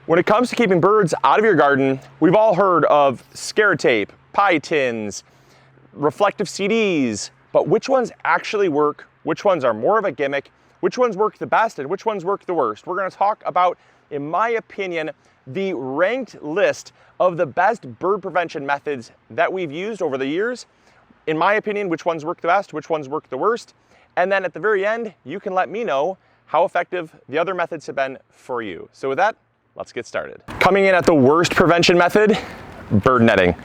When it comes to keeping birds out of your garden, we've all heard of scare tape, pie tins, reflective CDs, but which ones actually work? Which ones are more of a gimmick? Which ones work the best and which ones work the worst? We're gonna talk about, in my opinion, the ranked list of the best bird prevention methods that we've used over the years. In my opinion, which ones work the best, which ones work the worst. And then at the very end, you can let me know how effective the other methods have been for you. So with that, let's get started. Coming in at the worst prevention method, bird netting.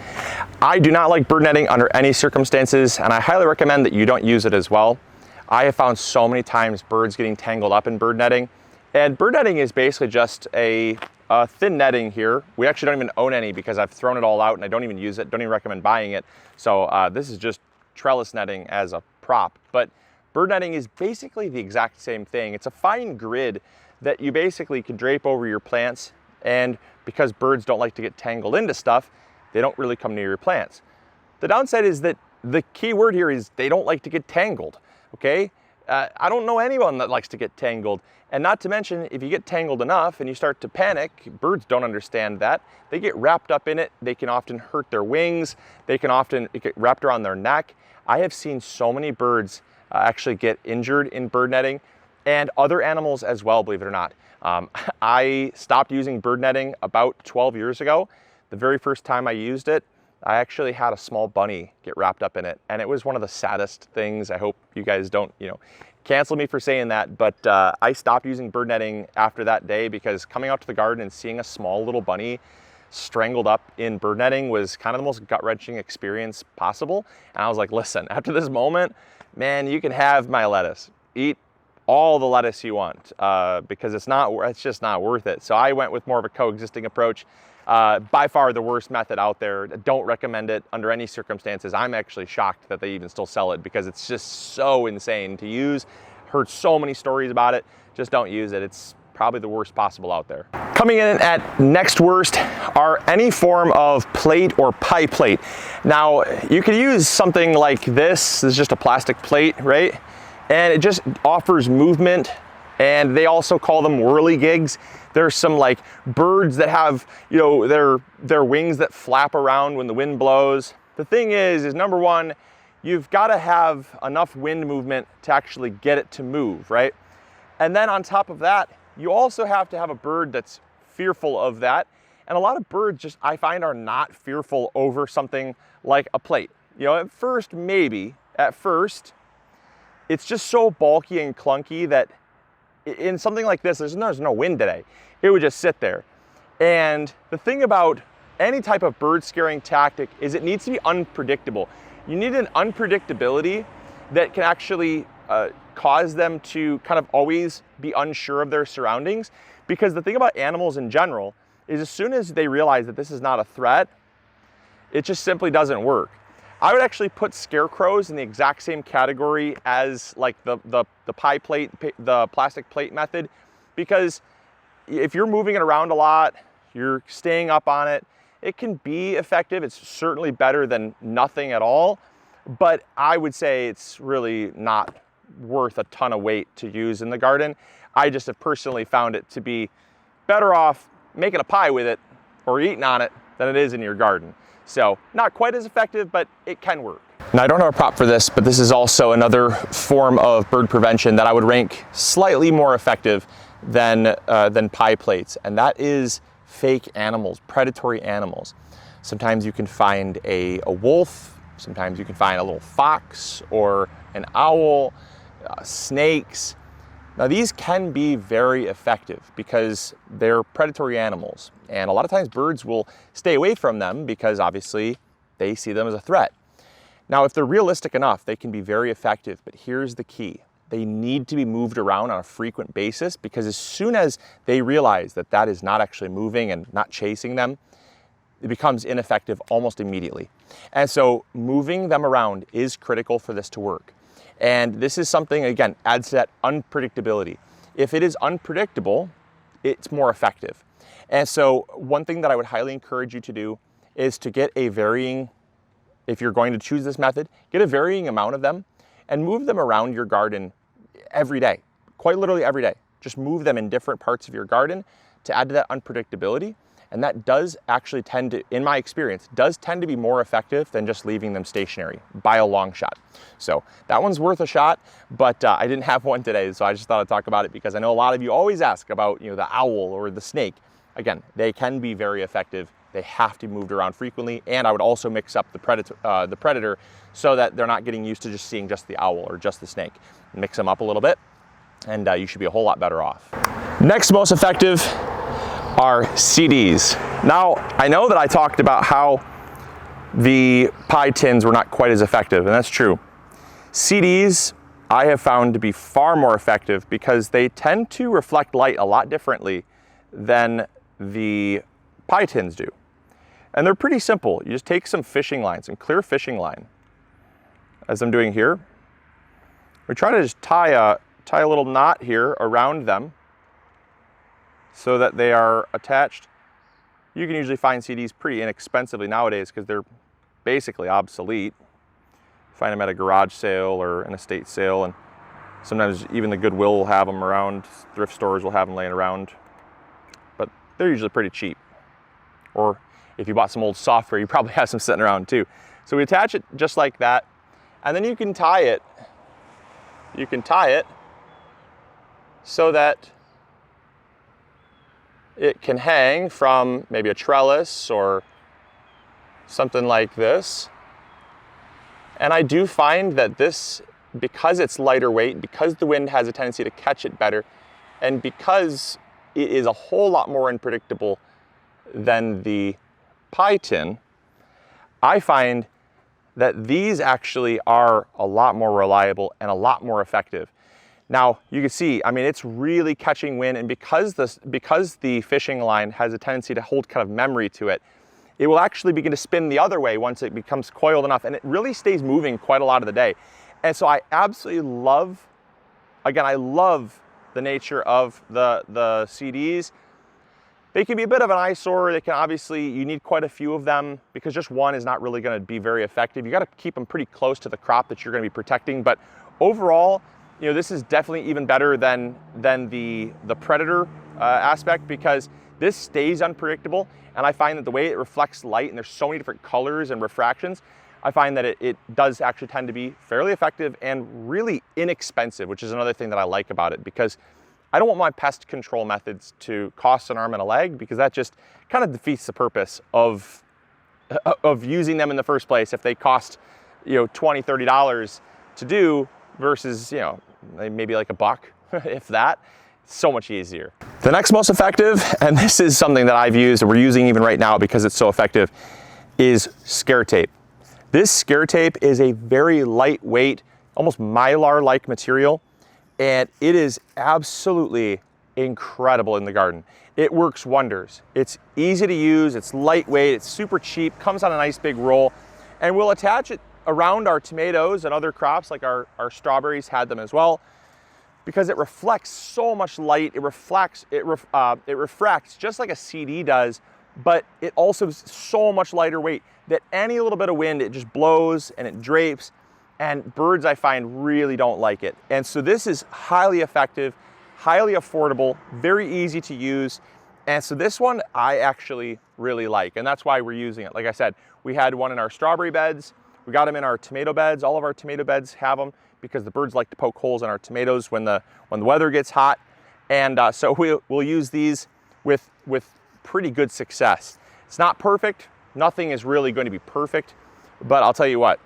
I do not like bird netting under any circumstances, and I highly recommend that you don't use it as well. I have found so many times birds getting tangled up in bird netting, and bird netting is basically just a thin netting here. We actually don't even own any because I've thrown it all out and I don't even use it, don't even recommend buying it. So this is just trellis netting as a prop, but bird netting is basically the exact same thing. It's a fine grid that you basically can drape over your plants, and because birds don't like to get tangled into stuff, they don't really come near your plants. The downside is that the key word here is they don't like to get tangled, okay? I don't know anyone that likes to get tangled, and not to mention, if you get tangled enough and you start to panic, birds don't understand that. They get wrapped up in it, they can often hurt their wings, they can often get wrapped around their neck. I have seen so many birds actually get injured in bird netting, and other animals as well, believe it or not. I stopped using bird netting about 12 years ago. The very first time I used it, I actually had a small bunny get wrapped up in it, and it was one of the saddest things. I hope you guys don't, cancel me for saying that, but I stopped using bird netting after that day because coming out to the garden and seeing a small little bunny strangled up in bird netting was kind of the most gut-wrenching experience possible. And I was like, listen, after this moment, man, you can have my lettuce. Eat all the lettuce you want because it's just not worth it. So I went with more of a coexisting approach. By far the worst method out there. Don't recommend it under any circumstances. I'm actually shocked that they even still sell it because it's just so insane to use. Heard so many stories about it. Just don't use it. It's probably the worst possible out there. Coming in at next worst are any form of plate or pie plate. Now, you could use something like this. This is just a plastic plate, right? And it just offers movement, and they also call them whirligigs. There's some like birds that have, their wings that flap around when the wind blows. The thing is number one, you've got to have enough wind movement to actually get it to move, right? And then on top of that, you also have to have a bird that's fearful of that. And a lot of birds I find are not fearful over something like a plate. At first, it's just so bulky and clunky that in something like this, there's no wind today. It would just sit there. And the thing about any type of bird scaring tactic is it needs to be unpredictable. You need an unpredictability that can actually cause them to kind of always be unsure of their surroundings. Because the thing about animals in general is as soon as they realize that this is not a threat, it just simply doesn't work. I would actually put scarecrows in the exact same category as like the pie plate, the plastic plate method, because if you're moving it around a lot, you're staying up on it, it can be effective. It's certainly better than nothing at all, but I would say it's really not worth a ton of weight to use in the garden. I just have personally found it to be better off making a pie with it or eating on it than it is in your garden. So not quite as effective, but it can work. Now I don't have a prop for this, but this is also another form of bird prevention that I would rank slightly more effective than pie plates, and that is fake animals, predatory animals. Sometimes you can find a wolf, sometimes you can find a little fox or an owl, snakes. Now these can be very effective because they're predatory animals, and a lot of times birds will stay away from them because obviously they see them as a threat. Now if they're realistic enough, they can be very effective, but here's the key. They need to be moved around on a frequent basis because as soon as they realize that that is not actually moving and not chasing them, it becomes ineffective almost immediately. And so moving them around is critical for this to work. And this is something, again, adds to that unpredictability. If it is unpredictable, it's more effective. And so one thing that I would highly encourage you to do is to get a varying, if you're going to choose this method, get a varying amount of them and move them around your garden every day, quite literally every day. Just move them in different parts of your garden to add to that unpredictability. And that does actually tend to, in my experience, does tend to be more effective than just leaving them stationary by a long shot. So that one's worth a shot, but I didn't have one today, so I just thought I'd talk about it because I know a lot of you always ask about, the owl or the snake. Again, they can be very effective. They have to be moved around frequently, and I would also mix up the predator so that they're not getting used to just seeing just the owl or just the snake. Mix them up a little bit, and you should be a whole lot better off. Next most effective are CDs. Now, I know that I talked about how the pie tins were not quite as effective, and that's true. CDs I have found to be far more effective because they tend to reflect light a lot differently than the pie tins do. And they're pretty simple. You just take some fishing line, some clear fishing line, as I'm doing here. We try to just tie a little knot here around them so that they are attached. You can usually find CDs pretty inexpensively nowadays because they're basically obsolete. Find them at a garage sale or an estate sale, and sometimes even the Goodwill will have them around, thrift stores will have them laying around, but they're usually pretty cheap. Or if you bought some old software, you probably have some sitting around too. So we attach it just like that, and then you can tie it. You can tie it so that it can hang from maybe a trellis or something like this. And I do find that this, because it's lighter weight, because the wind has a tendency to catch it better, and because it is a whole lot more unpredictable than the pie tin, I find that these actually are a lot more reliable and a lot more effective. Now, you can see, I mean, it's really catching wind, and because the fishing line has a tendency to hold kind of memory to it, it will actually begin to spin the other way once it becomes coiled enough, and it really stays moving quite a lot of the day. And so I absolutely love, again, I love the nature of the CDs. They can be a bit of an eyesore. They can obviously, you need quite a few of them because just one is not really going to be very effective. You got to keep them pretty close to the crop that you're going to be protecting. But overall, this is definitely even better than the Predator aspect because this stays unpredictable. And I find that the way it reflects light, and there's so many different colors and refractions, I find that it does actually tend to be fairly effective and really inexpensive, which is another thing that I like about it, because I don't want my pest control methods to cost an arm and a leg, because that just kind of defeats the purpose of using them in the first place if they cost $20, $30 to do versus maybe like $1, if that. So much easier. The next most effective, and this is something that I've used and we're using even right now because it's so effective, is scare tape. This scare tape is a very lightweight, almost mylar-like material, and it is absolutely incredible in the garden. It works wonders. It's easy to use, it's lightweight, it's super cheap, comes on a nice big roll, and we'll attach it around our tomatoes and other crops, like our strawberries had them as well, because it reflects so much light. It refracts just like a CD does, but it also is so much lighter weight that any little bit of wind, it just blows and it drapes, and birds, I find, really don't like it. And so this is highly effective, highly affordable, very easy to use. And so this one I actually really like, and that's why we're using it. Like I said, we had one in our strawberry beds. We got them in our tomato beds. All of our tomato beds have them because the birds like to poke holes in our tomatoes when the weather gets hot. And so we'll use these with pretty good success. It's not perfect. Nothing is really going to be perfect, but I'll tell you what,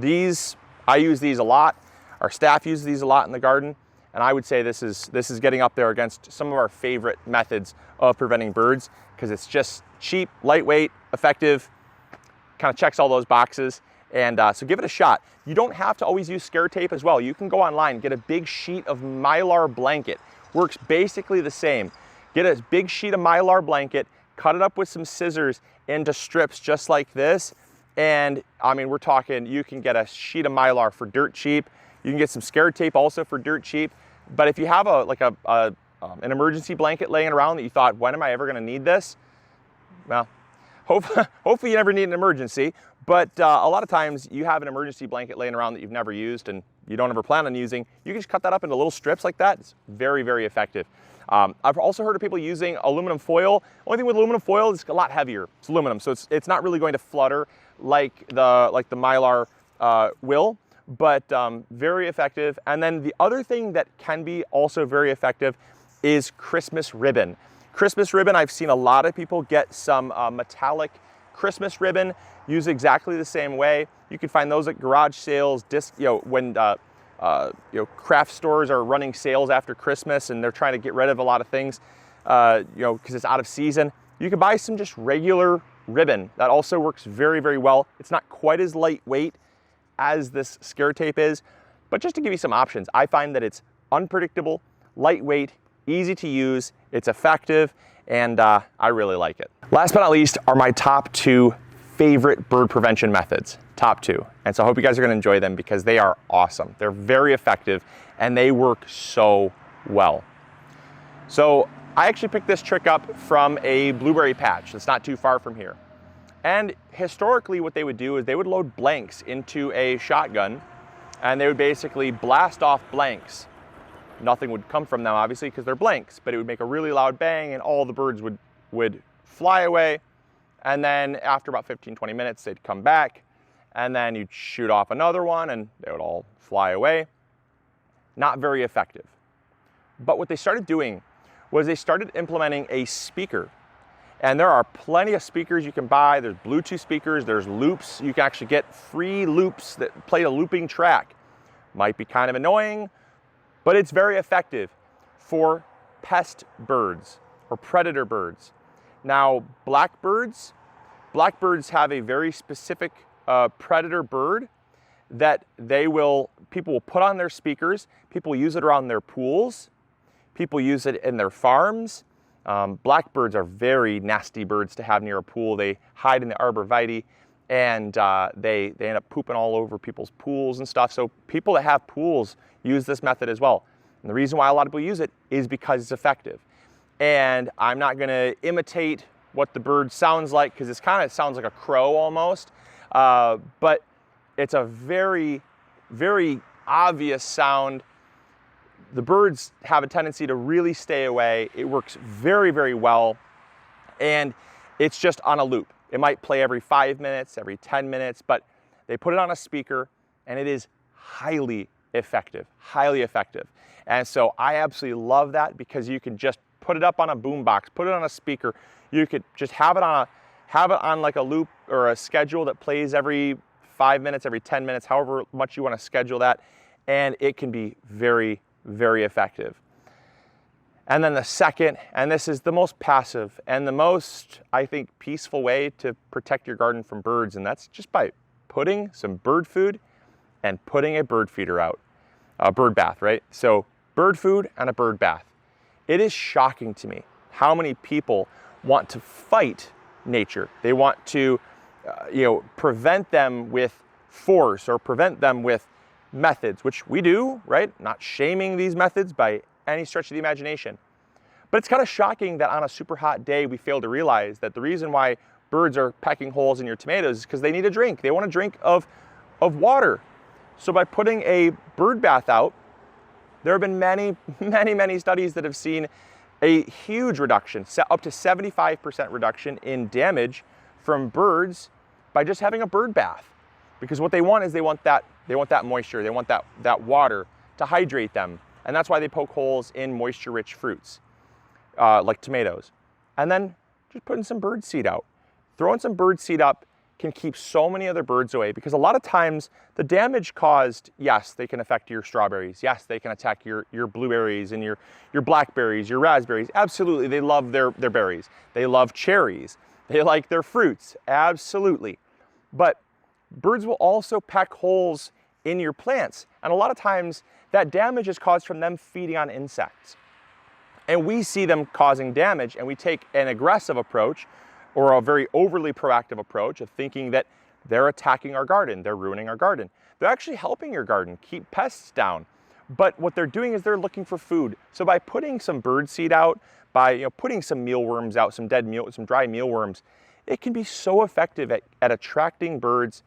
I use these a lot. Our staff uses these a lot in the garden, and I would say this is getting up there against some of our favorite methods of preventing birds, because it's just cheap, lightweight, effective, kind of checks all those boxes. And so give it a shot. You don't have to always use scare tape as well. You can go online, get a big sheet of Mylar blanket. Works basically the same. Get a big sheet of Mylar blanket, cut it up with some scissors into strips just like this. And I mean, we're talking, you can get a sheet of Mylar for dirt cheap. You can get some scare tape also for dirt cheap. But if you have an emergency blanket laying around that you thought, when am I ever going to need this? Well, hopefully you never need an emergency. But a lot of times you have an emergency blanket laying around that you've never used and you don't ever plan on using. You can just cut that up into little strips like that. It's very, very effective. I've also heard of people using aluminum foil. Only thing with aluminum foil is it's a lot heavier. It's aluminum, so it's not really going to flutter like the Mylar will, but very effective. And then the other thing that can be also very effective is Christmas ribbon. Christmas ribbon, I've seen a lot of people get some metallic Christmas ribbon, used exactly the same way. You can find those at garage sales, when craft stores are running sales after Christmas and they're trying to get rid of a lot of things, because it's out of season. You can buy some just regular ribbon. That also works very, very well. It's not quite as lightweight as this scare tape is, but just to give you some options, I find that it's unpredictable, lightweight, easy to use, it's effective, and I really like it. Last but not least are my top 2 favorite bird prevention methods. Top 2. And so I hope you guys are going to enjoy them because they are awesome. They're very effective and they work so well. So I actually picked this trick up from a blueberry patch that's not too far from here. And historically what they would do is they would load blanks into a shotgun and they would basically blast off blanks. Nothing would come from them obviously because they're blanks, but it would make a really loud bang and all the birds would fly away. And then after about 15-20 minutes they'd come back and then you'd shoot off another one and they would all fly away. Not very effective. But what they started doing was they started implementing a speaker. And there are plenty of speakers you can buy. There's Bluetooth speakers, there's loops. You can actually get free loops that play a looping track. Might be kind of annoying, but it's very effective for pest birds or predator birds. Now, blackbirds have a very specific predator bird that people will put on their speakers. People use it around their pools. People use it in their farms. Blackbirds are very nasty birds to have near a pool. They hide in the arborvitae and they end up pooping all over people's pools and stuff. So people that have pools use this method as well. And the reason why a lot of people use it is because it's effective. And I'm not going to imitate what the bird sounds like because it kind of sounds like a crow almost. But it's a very, very obvious sound. The birds have a tendency to really stay away. It works very, very well. And it's just on a loop. It might play every 5 minutes, every 10 minutes, but they put it on a speaker and it is highly effective, highly effective. And so I absolutely love that because you can just put it up on a boombox, put it on a speaker. You could just have it on like a loop or a schedule that plays every 5 minutes, every 10 minutes, however much you want to schedule that. And it can be very, very effective. And then the second, and this is the most passive and the most, I think, peaceful way to protect your garden from birds, and that's just by putting some bird food and putting a bird feeder out. A bird bath, right? So bird food and a bird bath. It is shocking to me how many people want to fight nature. They want to, prevent them with force or prevent them with methods, which we do, right? Not shaming these methods by any stretch of the imagination. But it's kind of shocking that on a super hot day, we fail to realize that the reason why birds are pecking holes in your tomatoes is because they need a drink. They want a drink of water. So by putting a bird bath out, there have been many, many, many studies that have seen a huge reduction, up to 75% reduction in damage from birds by just having a bird bath. Because what they want is they want that moisture, they want that water to hydrate them. And that's why they poke holes in moisture-rich fruits, like tomatoes. And then just putting some bird seed out. Throwing some bird seed up can keep so many other birds away because a lot of times the damage caused, yes, they can affect your strawberries. Yes, they can attack your blueberries and your blackberries, your raspberries. Absolutely, they love their berries. They love cherries. They like their fruits, absolutely. But birds will also peck holes in your plants. And a lot of times that damage is caused from them feeding on insects. And we see them causing damage and we take an aggressive approach or a very overly proactive approach of thinking that they're attacking our garden, they're ruining our garden. They're actually helping your garden keep pests down. But what they're doing is they're looking for food. So by putting some bird seed out, by putting some mealworms out, some dry mealworms, it can be so effective at attracting birds,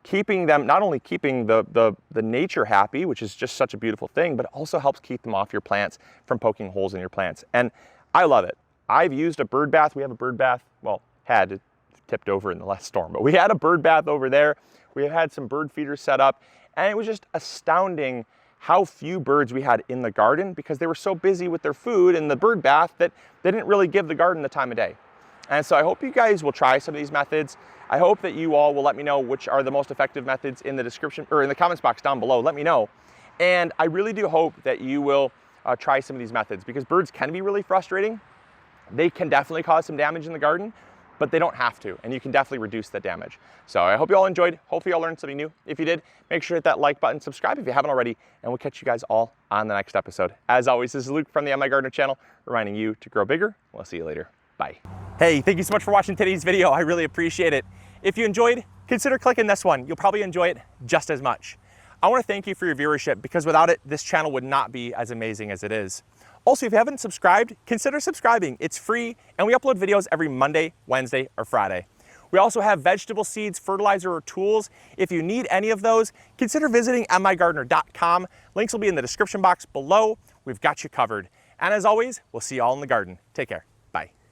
keeping them, not only keeping the nature happy, which is just such a beautiful thing, but it also helps keep them off your plants from poking holes in your plants. And I love it. I've used a bird bath. We have a bird bath, well, had it tipped over in the last storm, but we had a bird bath over there. We had some bird feeders set up, and it was just astounding how few birds we had in the garden because they were so busy with their food in the bird bath that they didn't really give the garden the time of day. And so I hope you guys will try some of these methods. I hope that you all will let me know which are the most effective methods in the description or in the comments box down below. Let me know. And I really do hope that you will try some of these methods because birds can be really frustrating. They can definitely cause some damage in the garden, but they don't have to, and you can definitely reduce the damage. So I hope you all enjoyed. Hopefully you all learned something new. If you did, make sure to hit that like button, subscribe if you haven't already, and we'll catch you guys all on the next episode. As always, this is Luke from the MIgardener channel, reminding you to grow bigger. We'll see you later. Bye. Hey, thank you so much for watching today's video. I really appreciate it. If you enjoyed, consider clicking this one. You'll probably enjoy it just as much. I want to thank you for your viewership because without it, this channel would not be as amazing as it is. Also, if you haven't subscribed, consider subscribing. It's free, and we upload videos every Monday, Wednesday, or Friday. We also have vegetable seeds, fertilizer, or tools. If you need any of those, consider visiting MIgardener.com. Links will be in the description box below. We've got you covered. And as always, we'll see you all in the garden. Take care.